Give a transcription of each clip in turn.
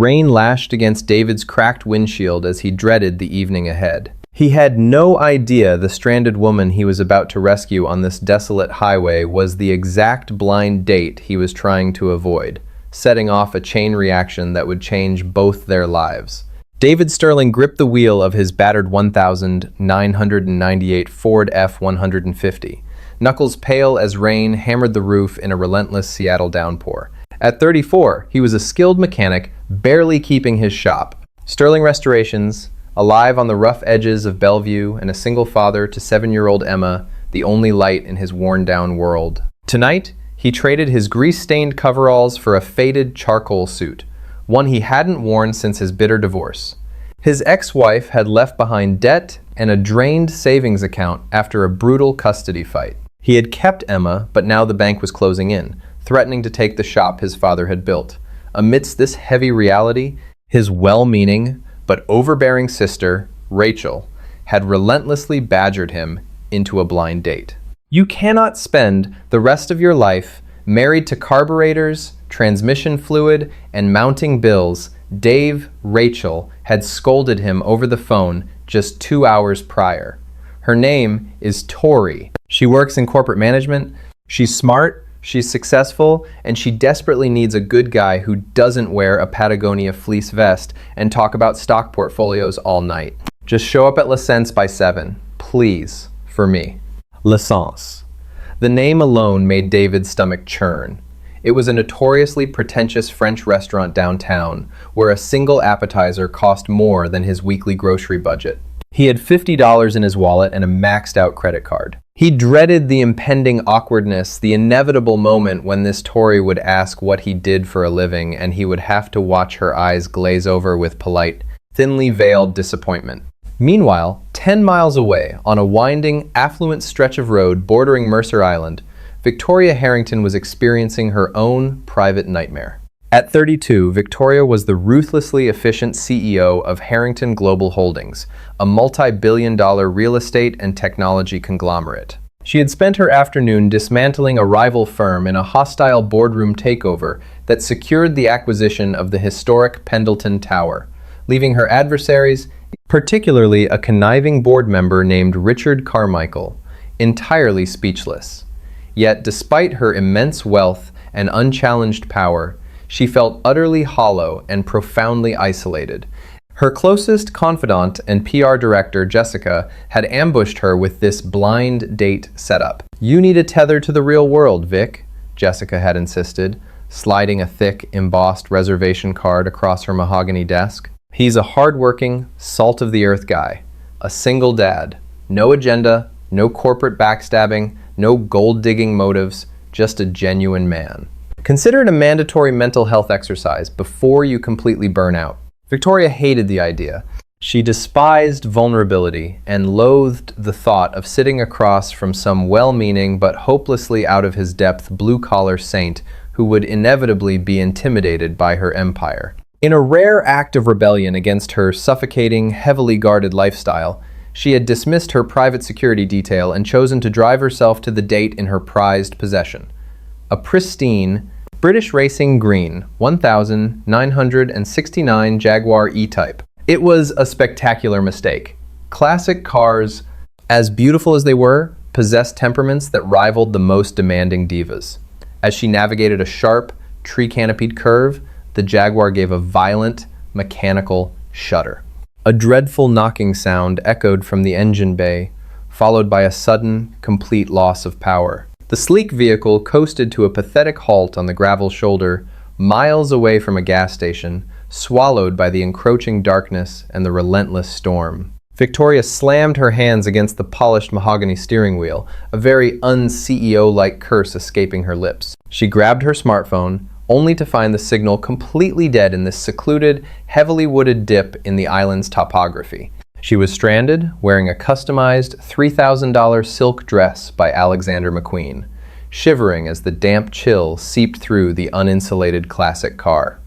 Rain lashed against David's cracked windshield as he dreaded the evening ahead. He had no idea the stranded woman he was about to rescue on this desolate highway was the exact blind date he was trying to avoid, setting off a chain reaction that would change both their lives. David Sterling gripped the wheel of his battered 1998 Ford F-150. Knuckles pale as rain hammered the roof in a relentless Seattle downpour. At 34, he was a skilled mechanic, barely keeping his shop. Sterling Restorations, alive on the rough edges of Bellevue, and a single father to 7-year-old Emma, the only light in his worn-down world. Tonight, he traded his grease-stained coveralls for a faded charcoal suit, one he hadn't worn since his bitter divorce. His ex-wife had left behind debt and a drained savings account after a brutal custody fight. He had kept Emma, but now the bank was closing in, threatening to take the shop his father had built. Amidst this heavy reality, his well-meaning but overbearing sister, Rachel, had relentlessly badgered him into a blind date. You cannot spend the rest of your life married to carburetors, transmission fluid, and mounting bills. Rachel had scolded him over the phone just 2 hours prior. Her name is Tori. She works in corporate management. She's smart, she's successful, and she desperately needs a good guy who doesn't wear a Patagonia fleece vest and talk about stock portfolios all night. Just show up at La Sense by 7, please, for me. La Sense. The name alone made David's stomach churn. It was a notoriously pretentious French restaurant downtown, where a single appetizer cost more than his weekly grocery budget. He had $50 in his wallet and a maxed-out credit card. He dreaded the impending awkwardness, the inevitable moment when this Tory would ask what he did for a living, and he would have to watch her eyes glaze over with polite, thinly veiled disappointment. Meanwhile, 10 miles away, on a winding, affluent stretch of road bordering Mercer Island, Victoria Harrington was experiencing her own private nightmare. At 32, Victoria was the ruthlessly efficient CEO of Harrington Global Holdings, a multi-billion-dollar real estate and technology conglomerate. She had spent her afternoon dismantling a rival firm in a hostile boardroom takeover that secured the acquisition of the historic Pendleton Tower, leaving her adversaries, particularly a conniving board member named Richard Carmichael, entirely speechless. Yet, despite her immense wealth and unchallenged power, she felt utterly hollow and profoundly isolated. Her closest confidant and PR director, Jessica, had ambushed her with this blind date setup. "You need a tether to the real world, Vic," Jessica had insisted, sliding a thick, embossed reservation card across her mahogany desk. "He's a hard-working, salt-of-the-earth guy, a single dad, no agenda, no corporate backstabbing, no gold-digging motives, just a genuine man. Consider it a mandatory mental health exercise before you completely burn out." Victoria hated the idea. She despised vulnerability and loathed the thought of sitting across from some well-meaning but hopelessly out-of-his-depth blue-collar saint who would inevitably be intimidated by her empire. In a rare act of rebellion against her suffocating, heavily guarded lifestyle, she had dismissed her private security detail and chosen to drive herself to the date in her prized possession. A pristine, British Racing Green 1969 Jaguar E-Type. It was a spectacular mistake. Classic cars, as beautiful as they were, possessed temperaments that rivaled the most demanding divas. As she navigated a sharp, tree-canopied curve, the Jaguar gave a violent, mechanical shudder. A dreadful knocking sound echoed from the engine bay, followed by a sudden, complete loss of power. The sleek vehicle coasted to a pathetic halt on the gravel shoulder, miles away from a gas station, swallowed by the encroaching darkness and the relentless storm. Victoria slammed her hands against the polished mahogany steering wheel, a very un-CEO-like curse escaping her lips. She grabbed her smartphone, only to find the signal completely dead in this secluded, heavily wooded dip in the island's topography. She was stranded, wearing a customized $3,000 silk dress by Alexander McQueen, shivering as the damp chill seeped through the uninsulated classic car.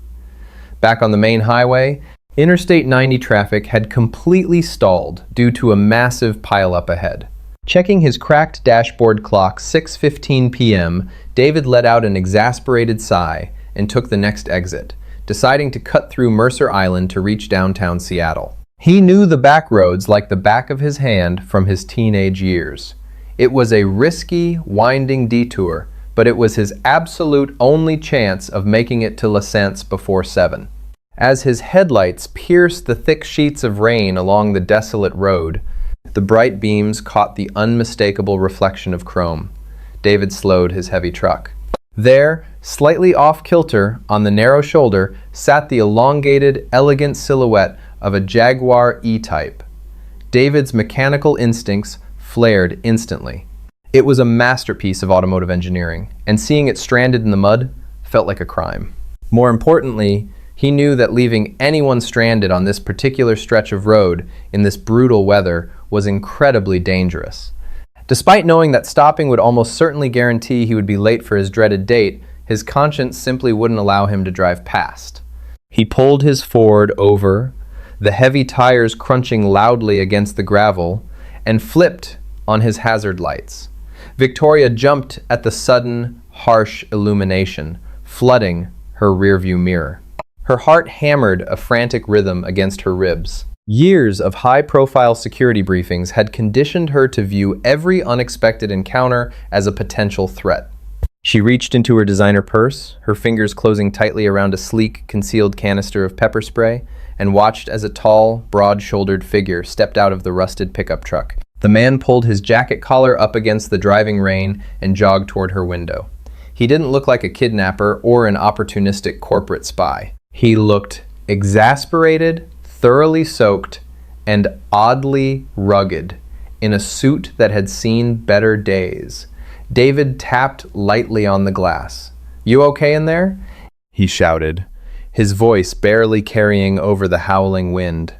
Back on the main highway, Interstate 90 traffic had completely stalled due to a massive pileup ahead. Checking his cracked dashboard clock 6:15 p.m., David let out an exasperated sigh and took the next exit, deciding to cut through Mercer Island to reach downtown Seattle. He knew the back roads like the back of his hand from his teenage years. It was a risky, winding detour, but it was his absolute only chance of making it to Lassance before 7. As his headlights pierced the thick sheets of rain along the desolate road, the bright beams caught the unmistakable reflection of chrome. David slowed his heavy truck. There, slightly off-kilter, on the narrow shoulder, sat the elongated, elegant silhouette of a Jaguar E-Type. David's mechanical instincts flared instantly. It was a masterpiece of automotive engineering, and seeing it stranded in the mud felt like a crime. More importantly, he knew that leaving anyone stranded on this particular stretch of road in this brutal weather was incredibly dangerous. Despite knowing that stopping would almost certainly guarantee he would be late for his dreaded date, his conscience simply wouldn't allow him to drive past. He pulled his Ford over, the heavy tires crunching loudly against the gravel, and flipped on his hazard lights. Victoria jumped at the sudden, harsh illumination, flooding her rearview mirror. Her heart hammered a frantic rhythm against her ribs. Years of high-profile security briefings had conditioned her to view every unexpected encounter as a potential threat. She reached into her designer purse, her fingers closing tightly around a sleek, concealed canister of pepper spray, and watched as a tall, broad-shouldered figure stepped out of the rusted pickup truck. The man pulled his jacket collar up against the driving rein and jogged toward her window. He didn't look like a kidnapper or an opportunistic corporate spy. He looked exasperated, thoroughly soaked, and oddly rugged, in a suit that had seen better days. David tapped lightly on the glass. "You okay in there?" he shouted, his voice barely carrying over the howling wind.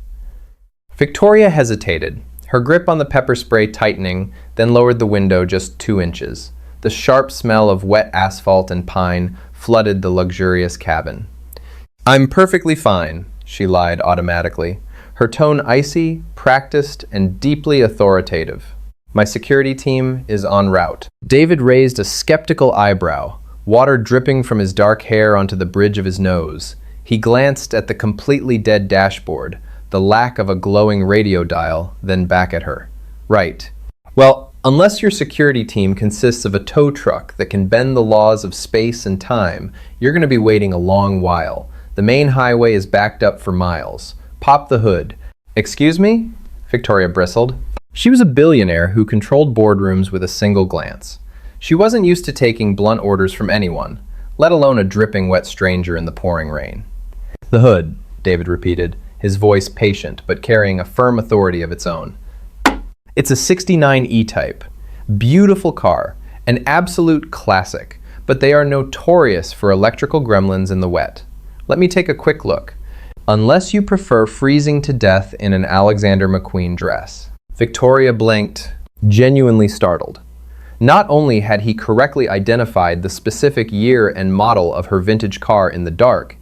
Victoria hesitated, her grip on the pepper spray tightening, then lowered the window just 2 inches. The sharp smell of wet asphalt and pine flooded the luxurious cabin. "I'm perfectly fine," she lied automatically, her tone icy, practiced, and deeply authoritative. "My security team is en route." David raised a skeptical eyebrow, water dripping from his dark hair onto the bridge of his nose. He glanced at the completely dead dashboard, the lack of a glowing radio dial, then back at her. "Right. Well, unless your security team consists of a tow truck that can bend the laws of space and time, you're going to be waiting a long while. The main highway is backed up for miles. Pop the hood." "Excuse me?" Victoria bristled. She was a billionaire who controlled boardrooms with a single glance. She wasn't used to taking blunt orders from anyone, let alone a dripping wet stranger in the pouring rain. "The hood," David repeated, his voice patient but carrying a firm authority of its own. "It's a '69 E-Type. Beautiful car, an absolute classic, but they are notorious for electrical gremlins in the wet. Let me take a quick look. Unless you prefer freezing to death in an Alexander McQueen dress." Victoria blinked, genuinely startled. Not only had he correctly identified the specific year and model of her vintage car in the dark,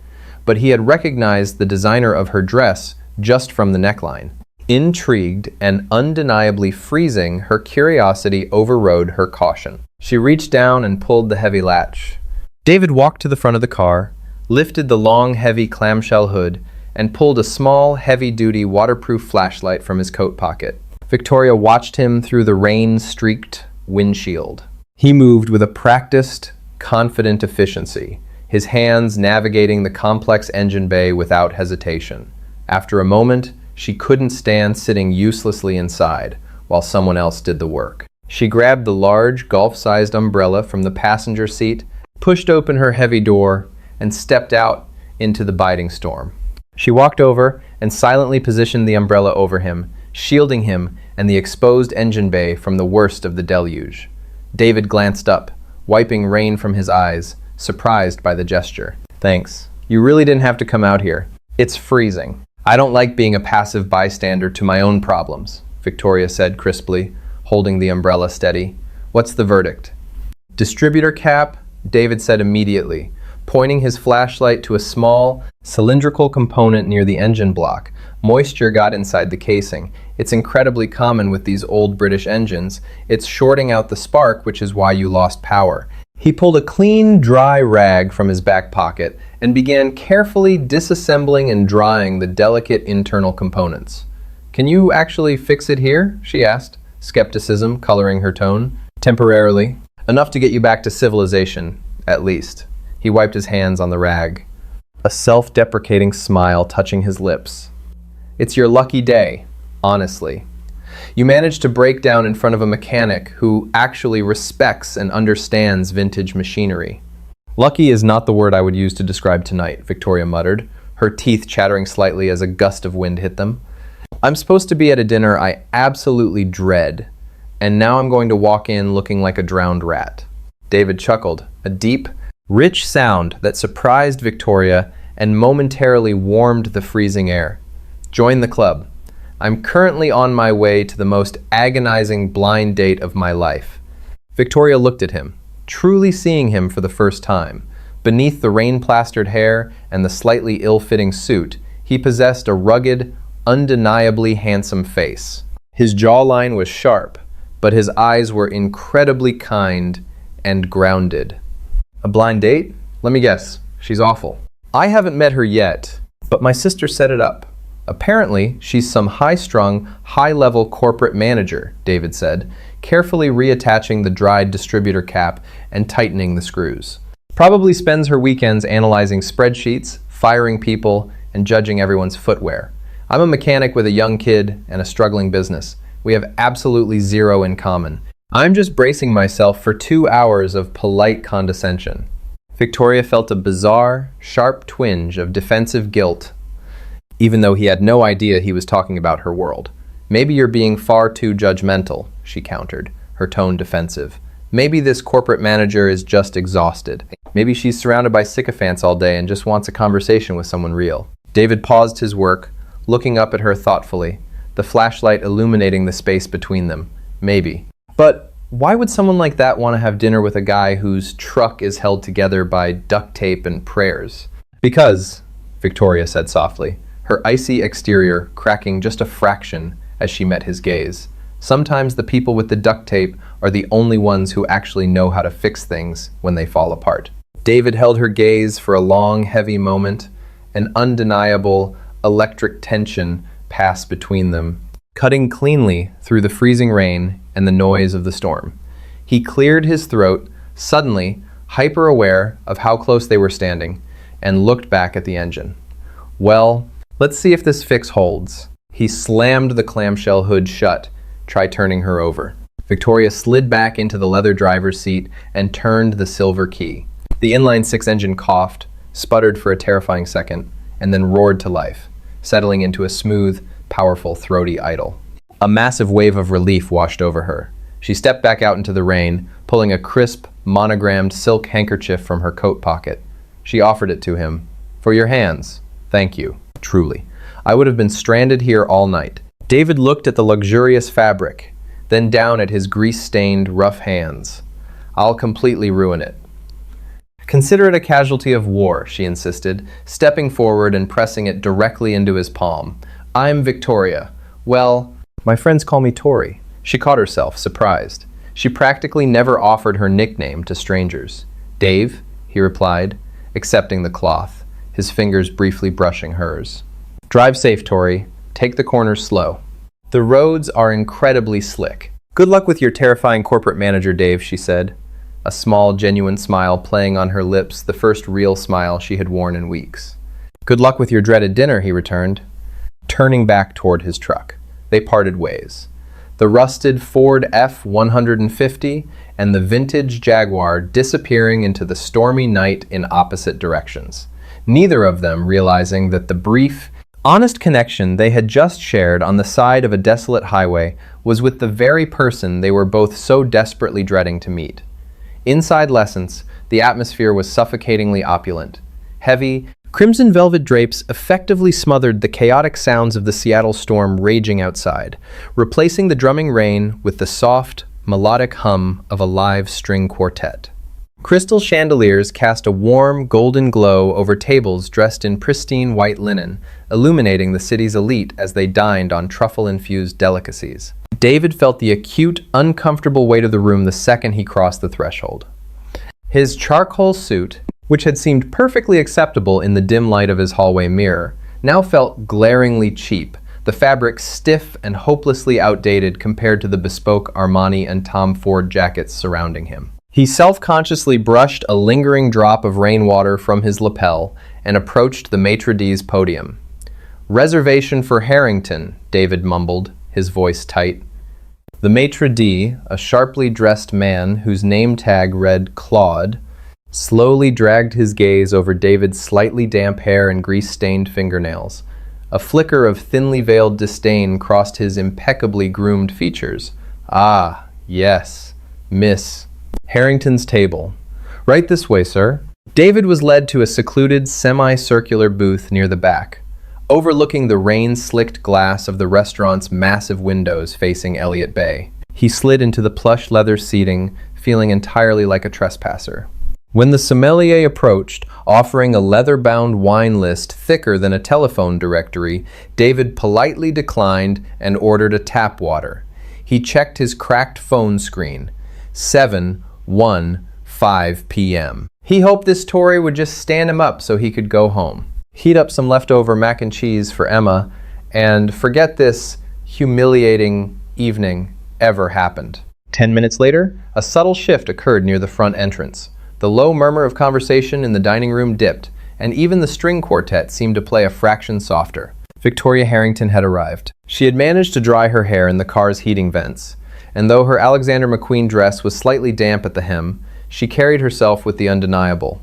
but he had recognized the designer of her dress just from the neckline. Intrigued and undeniably freezing, her curiosity overrode her caution. She reached down and pulled the heavy latch. David walked to the front of the car, lifted the long, heavy clamshell hood, and pulled a small, heavy-duty, waterproof flashlight from his coat pocket. Victoria watched him through the rain-streaked windshield. He moved with a practiced, confident efficiency, his hands navigating the complex engine bay without hesitation. After a moment, she couldn't stand sitting uselessly inside while someone else did the work. She grabbed the large, golf-sized umbrella from the passenger seat, pushed open her heavy door, and stepped out into the biting storm. She walked over and silently positioned the umbrella over him, shielding him and the exposed engine bay from the worst of the deluge. David glanced up, wiping rain from his eyes, surprised by the gesture. "Thanks. You really didn't have to come out here. It's freezing. I don't like being a passive bystander to my own problems," Victoria said crisply, holding the umbrella steady. "What's the verdict?" "Distributor cap," David said immediately, pointing his flashlight to a small, cylindrical component near the engine block. Moisture got inside the casing. It's incredibly common with these old British engines. It's shorting out the spark, which is why you lost power. He pulled a clean, dry rag from his back pocket and began carefully disassembling and drying the delicate internal components. "Can you actually fix it here?" she asked, skepticism coloring her tone. "Temporarily. Enough to get you back to civilization, at least." He wiped his hands on the rag, a self-deprecating smile touching his lips. "It's your lucky day, honestly. You managed to break down in front of a mechanic who actually respects and understands vintage machinery." "Lucky is not the word I would use to describe tonight," Victoria muttered, her teeth chattering slightly as a gust of wind hit them. "I'm supposed to be at a dinner I absolutely dread, and now I'm going to walk in looking like a drowned rat." David chuckled, a deep, rich sound that surprised Victoria and momentarily warmed the freezing air. "Join the club. I'm currently on my way to the most agonizing blind date of my life." Victoria looked at him, truly seeing him for the first time. Beneath the rain-plastered hair and the slightly ill-fitting suit, he possessed a rugged, undeniably handsome face. His jawline was sharp, but his eyes were incredibly kind and grounded. "A blind date? Let me guess. She's awful." "I haven't met her yet, but my sister set it up. Apparently, she's some high-strung, high-level corporate manager," David said, carefully reattaching the dried distributor cap and tightening the screws. "Probably spends her weekends analyzing spreadsheets, firing people, and judging everyone's footwear. I'm a mechanic with a young kid and a struggling business. We have absolutely zero in common. I'm just bracing myself for 2 hours of polite condescension." Victoria felt a bizarre, sharp twinge of defensive guilt, even though he had no idea he was talking about her world. "Maybe you're being far too judgmental," she countered, her tone defensive. "Maybe this corporate manager is just exhausted. Maybe she's surrounded by sycophants all day and just wants a conversation with someone real." David paused his work, looking up at her thoughtfully, the flashlight illuminating the space between them. "Maybe. But why would someone like that want to have dinner with a guy whose truck is held together by duct tape and prayers?" "Because," Victoria said softly, her icy exterior cracking just a fraction as she met his gaze, "sometimes the people with the duct tape are the only ones who actually know how to fix things when they fall apart." David held her gaze for a long, heavy moment. An undeniable electric tension passed between them, cutting cleanly through the freezing rain and the noise of the storm. He cleared his throat, suddenly hyper-aware of how close they were standing, and looked back at the engine. "Well, let's see if this fix holds." He slammed the clamshell hood shut. "Try turning her over." Victoria slid back into the leather driver's seat and turned the silver key. The inline-six engine coughed, sputtered for a terrifying second, and then roared to life, settling into a smooth, powerful, throaty idle. A massive wave of relief washed over her. She stepped back out into the rain, pulling a crisp, monogrammed silk handkerchief from her coat pocket. She offered it to him. "For your hands. Thank you. Truly. I would have been stranded here all night." David looked at the luxurious fabric, then down at his grease-stained, rough hands. "I'll completely ruin it." "Consider it a casualty of war," she insisted, stepping forward and pressing it directly into his palm. "I'm Victoria. Well, my friends call me Tori." She caught herself, surprised. She practically never offered her nickname to strangers. "Dave," he replied, accepting the cloth, his fingers briefly brushing hers. "Drive safe, Tori. Take the corners slow. The roads are incredibly slick." "Good luck with your terrifying corporate manager, Dave," she said, a small, genuine smile playing on her lips, the first real smile she had worn in weeks. "Good luck with your dreaded dinner," he returned, turning back toward his truck. They parted ways. The rusted Ford F-150 and the vintage Jaguar disappearing into the stormy night in opposite directions, neither of them realizing that the brief, honest connection they had just shared on the side of a desolate highway was with the very person they were both so desperately dreading to meet. Inside Lessons, the atmosphere was suffocatingly opulent. Heavy, crimson velvet drapes effectively smothered the chaotic sounds of the Seattle storm raging outside, replacing the drumming rain with the soft, melodic hum of a live string quartet. Crystal chandeliers cast a warm, golden glow over tables dressed in pristine white linen, illuminating the city's elite as they dined on truffle-infused delicacies. David felt the acute, uncomfortable weight of the room the second he crossed the threshold. His charcoal suit, which had seemed perfectly acceptable in the dim light of his hallway mirror, now felt glaringly cheap, the fabric stiff and hopelessly outdated compared to the bespoke Armani and Tom Ford jackets surrounding him. He self-consciously brushed a lingering drop of rainwater from his lapel and approached the maitre d's podium. "Reservation for Harrington," David mumbled, his voice tight. The maitre d', a sharply dressed man whose name tag read Claude, slowly dragged his gaze over David's slightly damp hair and grease-stained fingernails. A flicker of thinly veiled disdain crossed his impeccably groomed features. "Ah, yes, Miss Harrington's table. Right this way, sir." David was led to a secluded, semi-circular booth near the back, overlooking the rain-slicked glass of the restaurant's massive windows facing Elliott Bay. He slid into the plush leather seating, feeling entirely like a trespasser. When the sommelier approached, offering a leather-bound wine list thicker than a telephone directory, David politely declined and ordered a tap water. He checked his cracked phone screen. 7:15 p.m. He hoped this Tory would just stand him up so he could go home, heat up some leftover mac and cheese for Emma, and forget this humiliating evening ever happened. 10 minutes later, a subtle shift occurred near the front entrance. The low murmur of conversation in the dining room dipped, and even the string quartet seemed to play a fraction softer. Victoria Harrington had arrived. She had managed to dry her hair in the car's heating vents, and though her Alexander McQueen dress was slightly damp at the hem, she carried herself with the undeniable,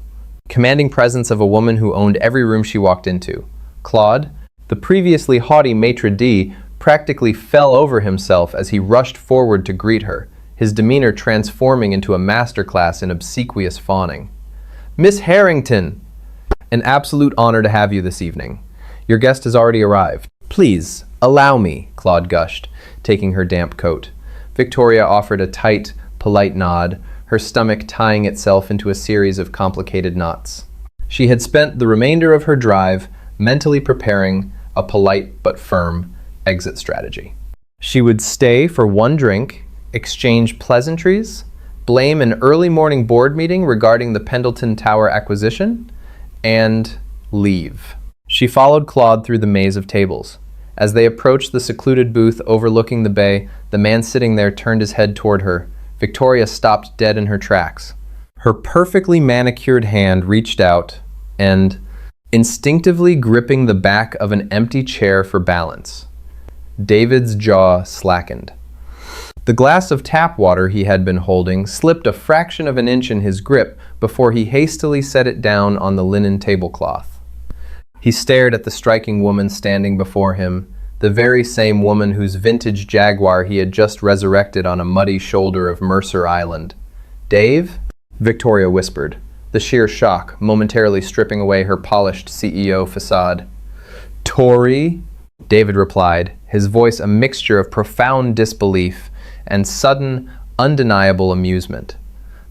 commanding presence of a woman who owned every room she walked into. Claude, the previously haughty maitre d', practically fell over himself as he rushed forward to greet her, his demeanor transforming into a masterclass in obsequious fawning. "Miss Harrington! An absolute honor to have you this evening. Your guest has already arrived. Please, allow me," Claude gushed, taking her damp coat. Victoria offered a tight, polite nod, her stomach tying itself into a series of complicated knots. She had spent the remainder of her drive mentally preparing a polite but firm exit strategy. She would stay for one drink, exchange pleasantries, blame an early morning board meeting regarding the Pendleton Tower acquisition, and leave. She followed Claude through the maze of tables. As they approached the secluded booth overlooking the bay, the man sitting there turned his head toward her. Victoria stopped dead in her tracks. Her perfectly manicured hand reached out and, instinctively gripping the back of an empty chair for balance, David's jaw slackened. The glass of tap water he had been holding slipped a fraction of an inch in his grip before he hastily set it down on the linen tablecloth. He stared at the striking woman standing before him, the very same woman whose vintage Jaguar he had just resurrected on a muddy shoulder of Mercer Island. "Dave?" Victoria whispered, the sheer shock momentarily stripping away her polished CEO facade. "Tory?" David replied, his voice a mixture of profound disbelief and sudden, undeniable amusement.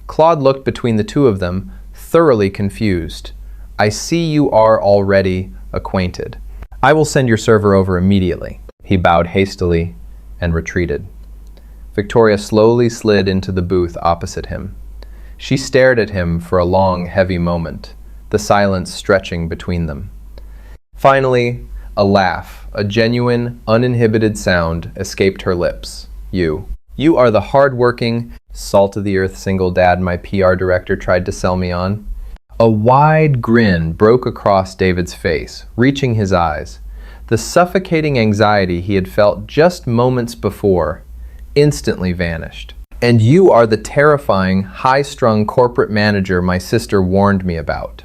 Claude looked between the two of them, thoroughly confused. "I see you are already acquainted. I will send your server over immediately." He bowed hastily and retreated. Victoria slowly slid into the booth opposite him. She stared at him for a long, heavy moment, the silence stretching between them. Finally, a laugh, a genuine, uninhibited sound, escaped her lips. You are the hard-working, salt-of-the-earth single dad my PR director tried to sell me on." A wide grin broke across David's face, reaching his eyes. The suffocating anxiety he had felt just moments before instantly vanished. "And you are the terrifying, high-strung corporate manager my sister warned me about.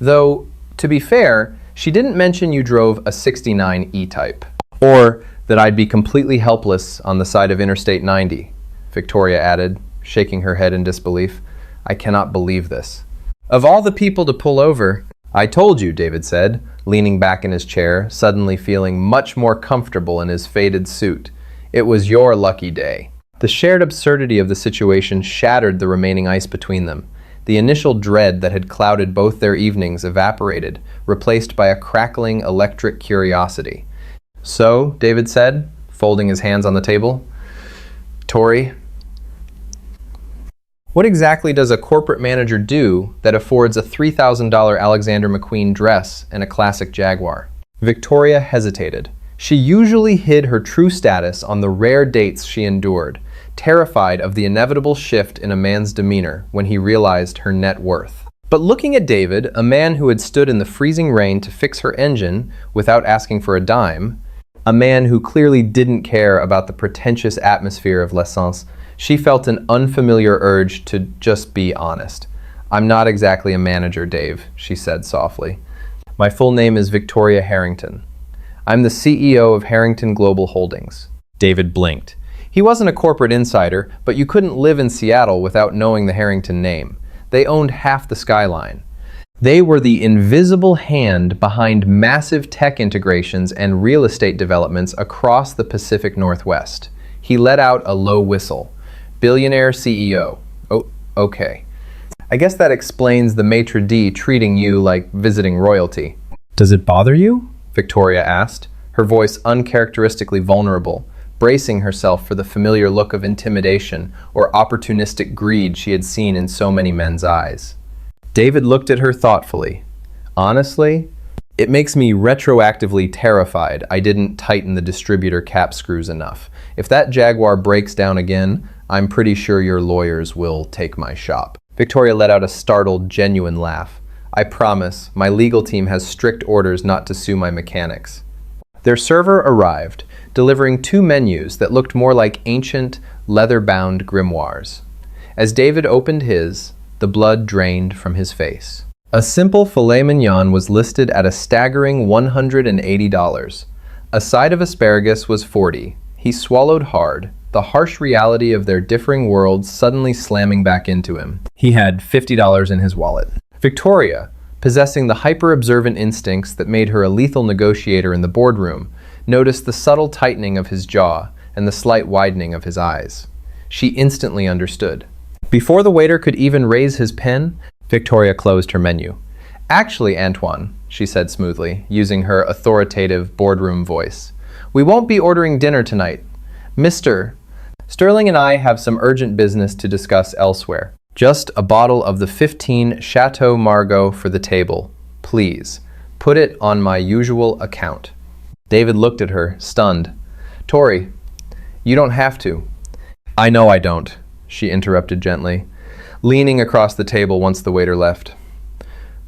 Though, to be fair, she didn't mention you drove a '69 E-Type. Or that I'd be completely helpless on the side of Interstate 90, Victoria added, shaking her head in disbelief. "I cannot believe this." "Of all the people to pull over—" "I told you," David said, leaning back in his chair, suddenly feeling much more comfortable in his faded suit. "It was your lucky day." The shared absurdity of the situation shattered the remaining ice between them. The initial dread that had clouded both their evenings evaporated, replaced by a crackling electric curiosity. "So," David said, folding his hands on the table, "Tory, What exactly does a corporate manager do that affords a $3,000 Alexander McQueen dress and a classic Jaguar? Victoria hesitated. She usually hid her true status on the rare dates she endured, terrified of the inevitable shift in a man's demeanor when he realized her net worth. But looking at David, a man who had stood in the freezing rain to fix her engine without asking for a dime, a man who clearly didn't care about the pretentious atmosphere of l'essence, she felt an unfamiliar urge to just be honest. "I'm not exactly a manager, Dave," she said softly. "My full name is Victoria Harrington. I'm the CEO of Harrington Global Holdings." David blinked. He wasn't a corporate insider, but you couldn't live in Seattle without knowing the Harrington name. They owned half the skyline. They were the invisible hand behind massive tech integrations and real estate developments across the Pacific Northwest. He let out a low whistle. "Billionaire CEO. Oh, okay. I guess that explains the maitre d' treating you like visiting royalty." "Does it bother you?" Victoria asked, her voice uncharacteristically vulnerable, bracing herself for the familiar look of intimidation or opportunistic greed she had seen in so many men's eyes. David looked at her thoughtfully. "Honestly, it makes me retroactively terrified I didn't tighten the distributor cap screws enough. If that Jaguar breaks down again, I'm pretty sure your lawyers will take my shop." Victoria let out a startled, genuine laugh. "I promise, my legal team has strict orders not to sue my mechanics." Their server arrived, delivering 2 menus that looked more like ancient, leather-bound grimoires. As David opened his, the blood drained from his face. A simple filet mignon was listed at a staggering $180. A side of asparagus was $40. He swallowed hard, the harsh reality of their differing worlds suddenly slamming back into him. He had $50 in his wallet. Victoria, possessing the hyper-observant instincts that made her a lethal negotiator in the boardroom, noticed the subtle tightening of his jaw and the slight widening of his eyes. She instantly understood. Before the waiter could even raise his pen, Victoria closed her menu. "Actually, Antoine," she said smoothly, using her authoritative boardroom voice, "we won't be ordering dinner tonight. Mr. Sterling and I have some urgent business to discuss elsewhere. Just a bottle of the 15 Chateau Margaux for the table, please. Put it on my usual account." David looked at her, stunned. "Tori, you don't have to." "I know I don't," she interrupted gently, leaning across the table once the waiter left.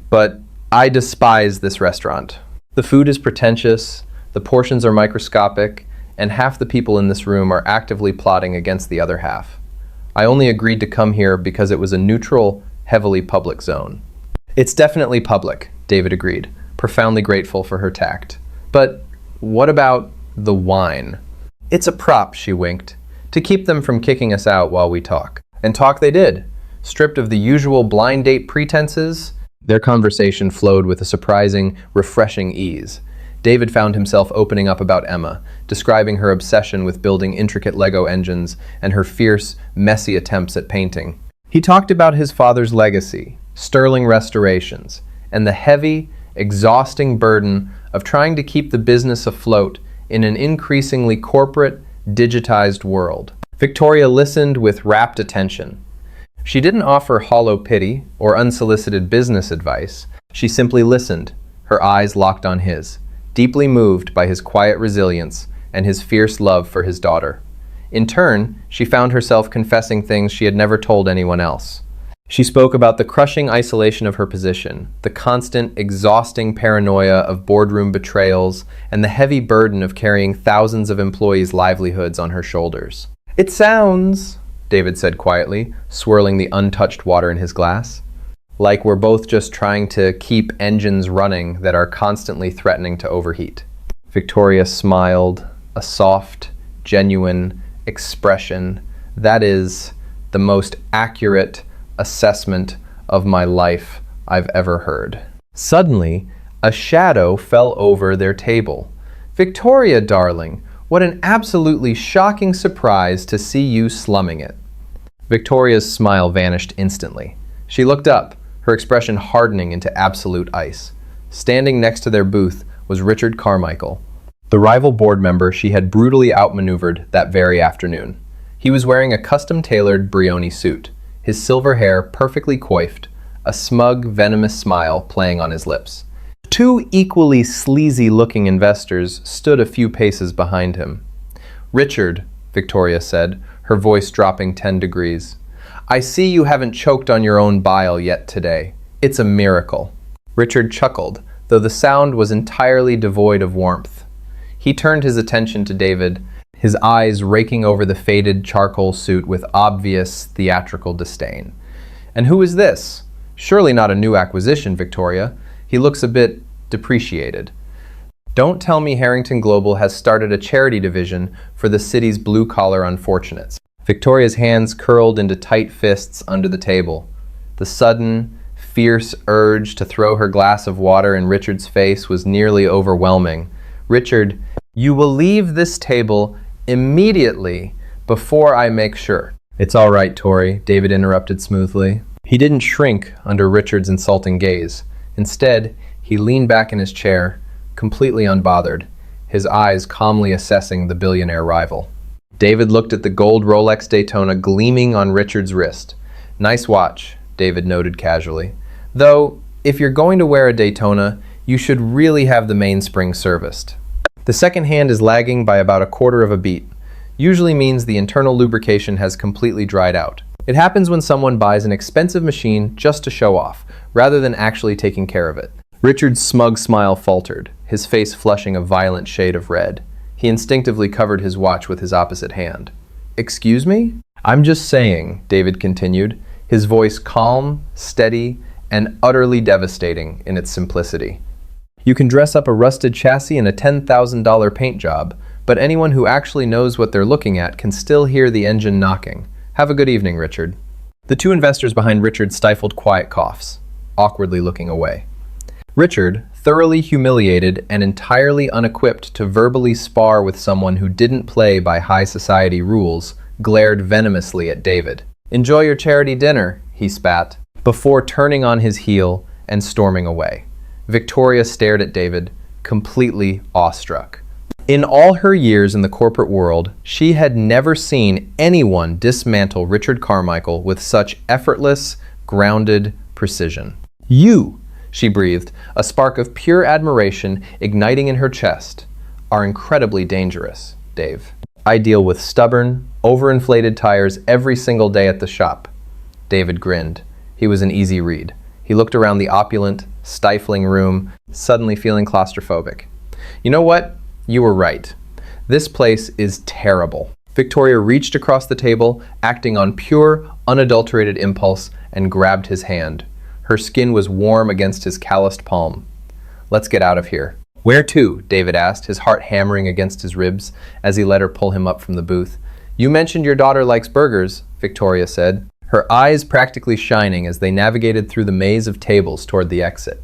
"But I despise this restaurant. The food is pretentious, the portions are microscopic, and half the people in this room are actively plotting against the other half. I only agreed to come here because it was a neutral, heavily public zone." "It's definitely public," David agreed, profoundly grateful for her tact. "But what about the wine?" "It's a prop," she winked, "to keep them from kicking us out while we talk." And talk they did. Stripped of the usual blind date pretenses, their conversation flowed with a surprising, refreshing ease. David found himself opening up about Emma, describing her obsession with building intricate Lego engines and her fierce, messy attempts at painting. He talked about his father's legacy, sterling restorations, and the heavy, exhausting burden of trying to keep the business afloat in an increasingly corporate, digitized world. Victoria listened with rapt attention. She didn't offer hollow pity or unsolicited business advice. She simply listened, her eyes locked on his, deeply moved by his quiet resilience and his fierce love for his daughter. In turn, she found herself confessing things she had never told anyone else. She spoke about the crushing isolation of her position, the constant, exhausting paranoia of boardroom betrayals, and the heavy burden of carrying thousands of employees' livelihoods on her shoulders. "It sounds," David said quietly, swirling the untouched water in his glass, "like we're both just trying to keep engines running that are constantly threatening to overheat." Victoria smiled, a soft, genuine expression. "That is the most accurate assessment of my life I've ever heard." Suddenly, a shadow fell over their table. "Victoria, darling, what an absolutely shocking surprise to see you slumming it." Victoria's smile vanished instantly. She looked up, her expression hardening into absolute ice. Standing next to their booth was Richard Carmichael, the rival board member she had brutally outmaneuvered that very afternoon. He was wearing a custom-tailored Brioni suit, his silver hair perfectly coiffed, a smug, venomous smile playing on his lips. Two equally sleazy-looking investors stood a few paces behind him. "Richard," Victoria said, her voice dropping 10 degrees. "I see you haven't choked on your own bile yet today. It's a miracle." Richard chuckled, though the sound was entirely devoid of warmth. He turned his attention to David, his eyes raking over the faded charcoal suit with obvious theatrical disdain. "And who is this? Surely not a new acquisition, Victoria. He looks a bit depreciated." "Don't tell me Harrington Global has started a charity division for the city's blue-collar unfortunates." Victoria's hands curled into tight fists under the table. The sudden, fierce urge to throw her glass of water in Richard's face was nearly overwhelming. "Richard, you will leave this table immediately before I make sure." "It's all right, Tori," David interrupted smoothly. He didn't shrink under Richard's insulting gaze. Instead, he leaned back in his chair, completely unbothered, his eyes calmly assessing the billionaire rival. David looked at the gold Rolex Daytona gleaming on Richard's wrist. "Nice watch," David noted casually. "Though, if you're going to wear a Daytona, you should really have the mainspring serviced. The second hand is lagging by about a quarter of a beat. Usually means the internal lubrication has completely dried out. It happens when someone buys an expensive machine just to show off, rather than actually taking care of it." Richard's smug smile faltered, his face flushing a violent shade of red. He instinctively covered his watch with his opposite hand. "Excuse me?" "I'm just saying," David continued, his voice calm, steady, and utterly devastating in its simplicity. "You can dress up a rusted chassis in a $10,000 paint job, but anyone who actually knows what they're looking at can still hear the engine knocking. Have a good evening, Richard." The two investors behind Richard stifled quiet coughs, awkwardly looking away. Richard, thoroughly humiliated and entirely unequipped to verbally spar with someone who didn't play by high society rules, glared venomously at David. "Enjoy your charity dinner," he spat, before turning on his heel and storming away. Victoria stared at David, completely awestruck. In all her years in the corporate world, she had never seen anyone dismantle Richard Carmichael with such effortless, grounded precision. "You," she breathed, a spark of pure admiration igniting in her chest, "are incredibly dangerous, Dave. I deal with stubborn, overinflated tires every single day at the shop." David grinned. He was an easy read. He looked around the opulent, stifling room, suddenly feeling claustrophobic. "You know what? You were right. This place is terrible." Victoria reached across the table, acting on pure, unadulterated impulse, and grabbed his hand. Her skin was warm against his calloused palm. "Let's get out of here." "Where to?" David asked, his heart hammering against his ribs as he let her pull him up from the booth. "You mentioned your daughter likes burgers," Victoria said, her eyes practically shining as they navigated through the maze of tables toward the exit.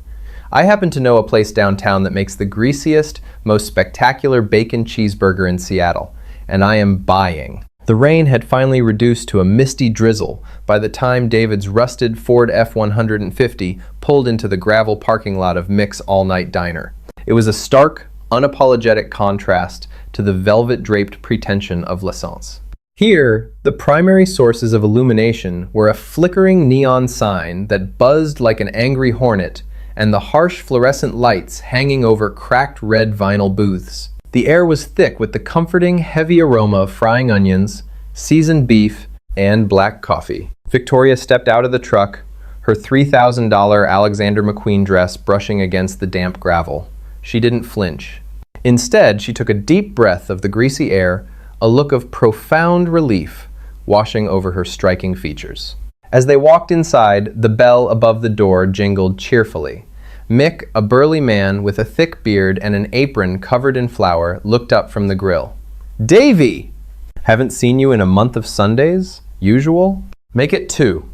"I happen to know a place downtown that makes the greasiest, most spectacular bacon cheeseburger in Seattle, and I am buying." The rain had finally reduced to a misty drizzle by the time David's rusted Ford F-150 pulled into the gravel parking lot of Mick's All-Night Diner. It was a stark, unapologetic contrast to the velvet-draped pretension of l'essence. Here, the primary sources of illumination were a flickering neon sign that buzzed like an angry hornet and the harsh fluorescent lights hanging over cracked red vinyl booths. The air was thick with the comforting, heavy aroma of frying onions, seasoned beef, and black coffee. Victoria stepped out of the truck, her $3,000 Alexander McQueen dress brushing against the damp gravel. She didn't flinch. Instead, she took a deep breath of the greasy air, a look of profound relief washing over her striking features. As they walked inside, the bell above the door jingled cheerfully. Mick, a burly man with a thick beard and an apron covered in flour, looked up from the grill. "Davy! Haven't seen you in a month of Sundays? Usual? Make it 2.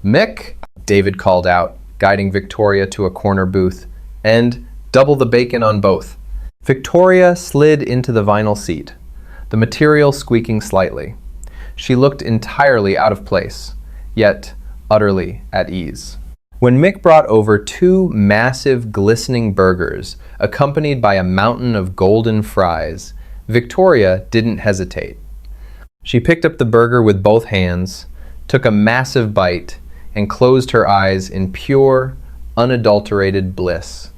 "Mick," David called out, guiding Victoria to a corner booth, "and double the bacon on both." Victoria slid into the vinyl seat, the material squeaking slightly. She looked entirely out of place, yet utterly at ease. When Mick brought over 2 massive, glistening burgers, accompanied by a mountain of golden fries, Victoria didn't hesitate. She picked up the burger with both hands, took a massive bite, and closed her eyes in pure, unadulterated bliss.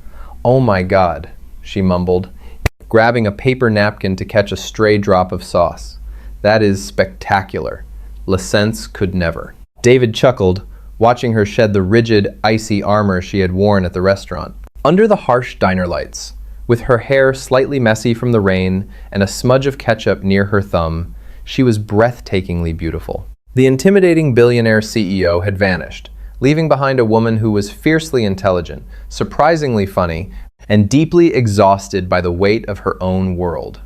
"Oh my God," she mumbled, grabbing a paper napkin to catch a stray drop of sauce. "That is spectacular. License could never." David chuckled, watching her shed the rigid, icy armor she had worn at the restaurant. Under the harsh diner lights, with her hair slightly messy from the rain and a smudge of ketchup near her thumb, she was breathtakingly beautiful. The intimidating billionaire CEO had vanished, leaving behind a woman who was fiercely intelligent, surprisingly funny, and deeply exhausted by the weight of her own world.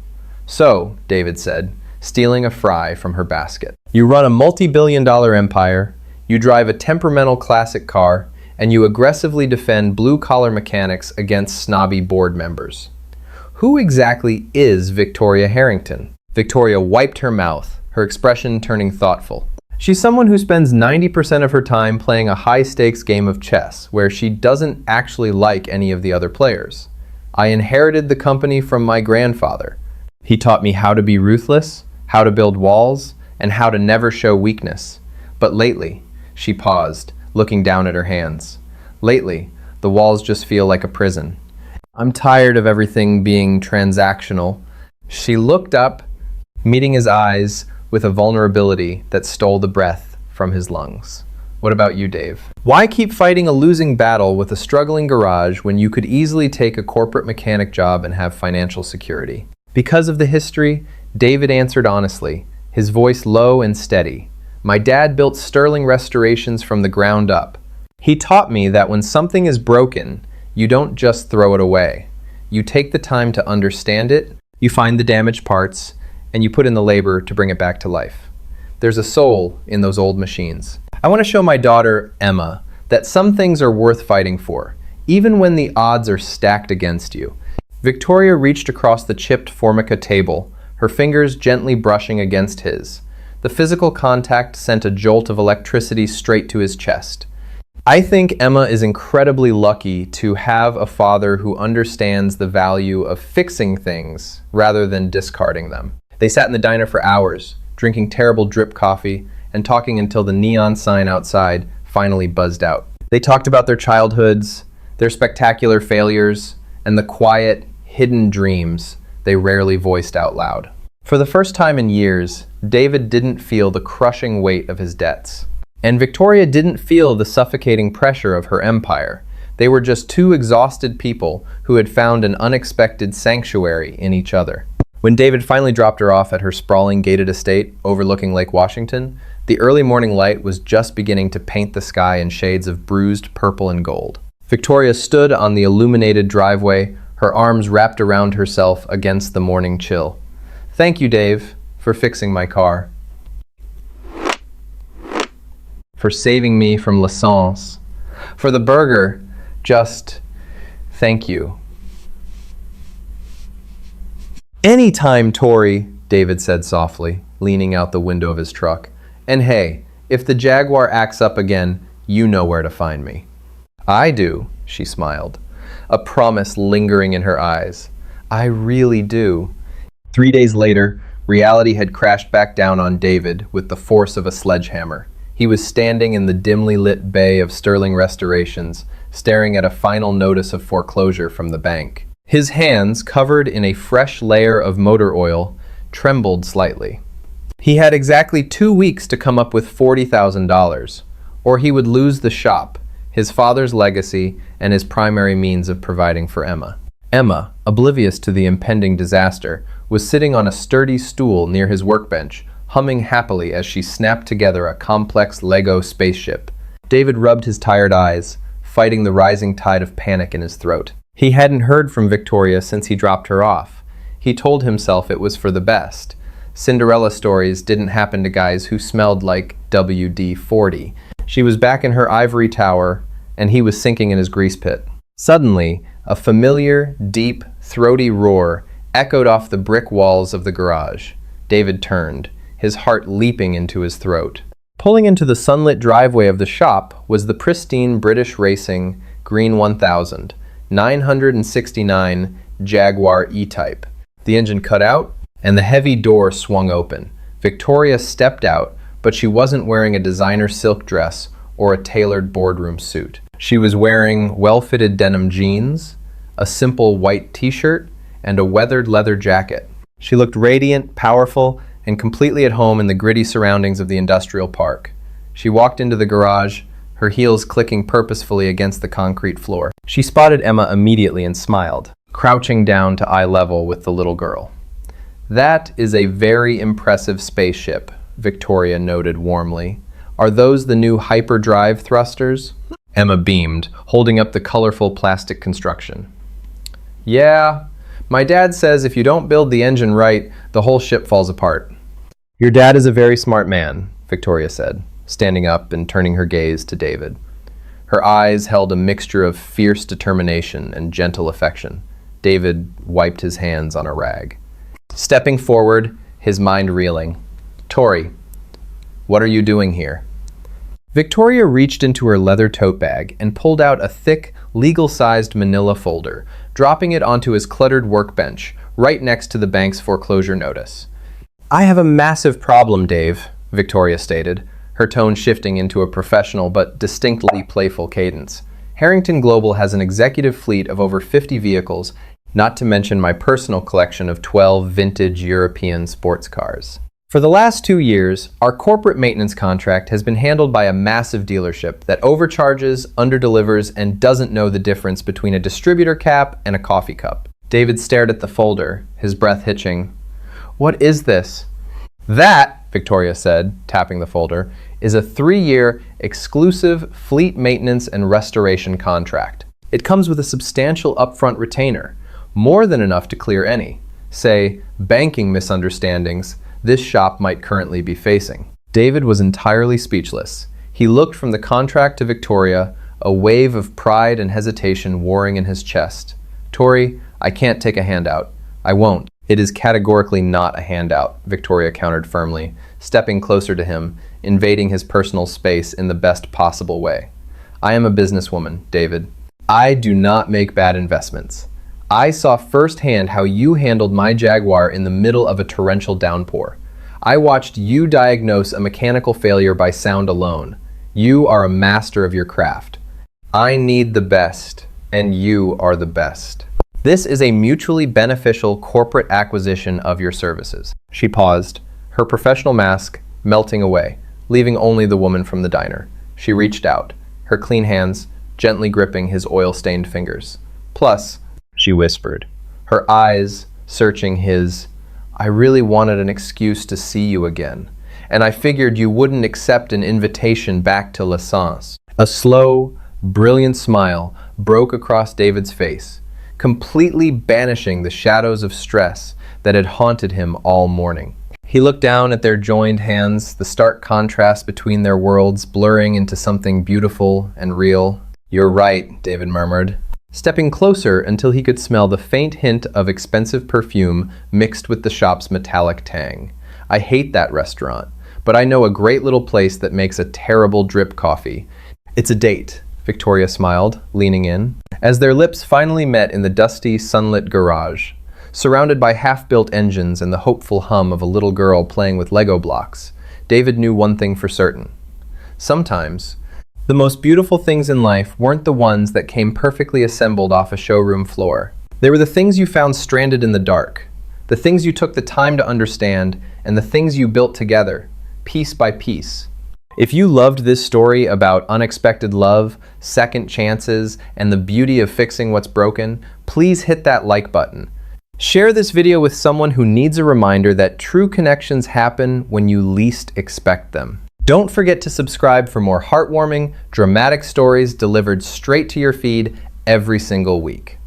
"So," David said, stealing a fry from her basket, "you run a multi-billion-dollar empire, you drive a temperamental classic car, and you aggressively defend blue-collar mechanics against snobby board members. Who exactly is Victoria Harrington?" Victoria wiped her mouth, her expression turning thoughtful. "She's someone who spends 90% of her time playing a high-stakes game of chess, where she doesn't actually like any of the other players. I inherited the company from my grandfather. He taught me how to be ruthless, how to build walls, and how to never show weakness. But lately," she paused, looking down at her hands. "Lately, the walls just feel like a prison. I'm tired of everything being transactional." She looked up, meeting his eyes with a vulnerability that stole the breath from his lungs. "What about you, Dave? Why keep fighting a losing battle with a struggling garage when you could easily take a corporate mechanic job and have financial security?" Because of the history, David answered honestly, his voice low and steady. "My dad built sterling restorations from the ground up. He taught me that when something is broken, you don't just throw it away. You take the time to understand it, you find the damaged parts, and you put in the labor to bring it back to life. There's a soul in those old machines. I want to show my daughter, Emma, that some things are worth fighting for, even when the odds are stacked against you." Victoria reached across the chipped formica table, her fingers gently brushing against his. The physical contact sent a jolt of electricity straight to his chest. "I think Emma is incredibly lucky to have a father who understands the value of fixing things rather than discarding them." They sat in the diner for hours, drinking terrible drip coffee and talking until the neon sign outside finally buzzed out. They talked about their childhoods, their spectacular failures, and the quiet, hidden dreams they rarely voiced out loud. For the first time in years, David didn't feel the crushing weight of his debts. And Victoria didn't feel the suffocating pressure of her empire. They were just two exhausted people who had found an unexpected sanctuary in each other. When David finally dropped her off at her sprawling gated estate overlooking Lake Washington, the early morning light was just beginning to paint the sky in shades of bruised purple and gold. Victoria stood on the illuminated driveway, her arms wrapped around herself against the morning chill. "Thank you, Dave, for fixing my car. For saving me from license. For the burger, just thank you." "Anytime, Tori," David said softly, leaning out the window of his truck. "And hey, if the Jaguar acts up again, you know where to find me." "I do," she smiled, a promise lingering in her eyes. "I really do." 3 days later, reality had crashed back down on David with the force of a sledgehammer. He was standing in the dimly lit bay of Sterling Restorations, staring at a final notice of foreclosure from the bank. His hands, covered in a fresh layer of motor oil, trembled slightly. He had exactly 2 weeks to come up with $40,000, or he would lose the shop, his father's legacy, and his primary means of providing for Emma. Emma, oblivious to the impending disaster, was sitting on a sturdy stool near his workbench, humming happily as she snapped together a complex Lego spaceship. David rubbed his tired eyes, fighting the rising tide of panic in his throat. He hadn't heard from Victoria since he dropped her off. He told himself it was for the best. Cinderella stories didn't happen to guys who smelled like WD-40. She was back in her ivory tower, and he was sinking in his grease pit. Suddenly, a familiar, deep, throaty roar echoed off the brick walls of the garage. David turned, his heart leaping into his throat. Pulling into the sunlit driveway of the shop was the pristine British Racing Green 1000, 969 Jaguar E-Type. The engine cut out, and the heavy door swung open. Victoria stepped out, but she wasn't wearing a designer silk dress or a tailored boardroom suit. She was wearing well-fitted denim jeans, a simple white t-shirt, and a weathered leather jacket. She looked radiant, powerful, and completely at home in the gritty surroundings of the industrial park. She walked into the garage, her heels clicking purposefully against the concrete floor. She spotted Emma immediately and smiled, crouching down to eye level with the little girl. "That is a very impressive spaceship," Victoria noted warmly. "Are those the new hyperdrive thrusters?" Emma beamed, holding up the colorful plastic construction. "Yeah, my dad says if you don't build the engine right, the whole ship falls apart." "Your dad is a very smart man," Victoria said, standing up and turning her gaze to David. Her eyes held a mixture of fierce determination and gentle affection. David wiped his hands on a rag. Stepping forward, his mind reeling. "Tori, what are you doing here?" Victoria reached into her leather tote bag and pulled out a thick, legal-sized manila folder, dropping it onto his cluttered workbench, right next to the bank's foreclosure notice. "I have a massive problem, Dave," Victoria stated, her tone shifting into a professional but distinctly playful cadence. "Harrington Global has an executive fleet of over 50 vehicles, not to mention my personal collection of 12 vintage European sports cars. For the last 2 years, our corporate maintenance contract has been handled by a massive dealership that overcharges, underdelivers, and doesn't know the difference between a distributor cap and a coffee cup." David stared at the folder, his breath hitching. "What is this?" "That," Victoria said, tapping the folder, "is a 3-year exclusive fleet maintenance and restoration contract. It comes with a substantial upfront retainer, more than enough to clear any, say, banking misunderstandings this shop might currently be facing." David was entirely speechless. He looked from the contract to Victoria, a wave of pride and hesitation warring in his chest. "Tori, I can't take a handout. I won't." "It is categorically not a handout," Victoria countered firmly, stepping closer to him, invading his personal space in the best possible way. "I am a businesswoman, David. I do not make bad investments. I saw firsthand how you handled my Jaguar in the middle of a torrential downpour. I watched you diagnose a mechanical failure by sound alone. You are a master of your craft. I need the best, and you are the best. This is a mutually beneficial corporate acquisition of your services." She paused, her professional mask melting away, leaving only the woman from the diner. She reached out, her clean hands gently gripping his oil-stained fingers. "Plus," she whispered, her eyes searching his, "I really wanted an excuse to see you again, and I figured you wouldn't accept an invitation back to l'essence." A slow, brilliant smile broke across David's face, completely banishing the shadows of stress that had haunted him all morning. He looked down at their joined hands, the stark contrast between their worlds blurring into something beautiful and real. "You're right," David murmured, stepping closer until he could smell the faint hint of expensive perfume mixed with the shop's metallic tang. "I hate that restaurant, but I know a great little place that makes a terrible drip coffee. It's a date," Victoria smiled, leaning in. As their lips finally met in the dusty, sunlit garage, surrounded by half-built engines and the hopeful hum of a little girl playing with Lego blocks, David knew one thing for certain. Sometimes, the most beautiful things in life weren't the ones that came perfectly assembled off a showroom floor. They were the things you found stranded in the dark, the things you took the time to understand, and the things you built together, piece by piece. If you loved this story about unexpected love, second chances, and the beauty of fixing what's broken, please hit that like button. Share this video with someone who needs a reminder that true connections happen when you least expect them. Don't forget to subscribe for more heartwarming, dramatic stories delivered straight to your feed every single week.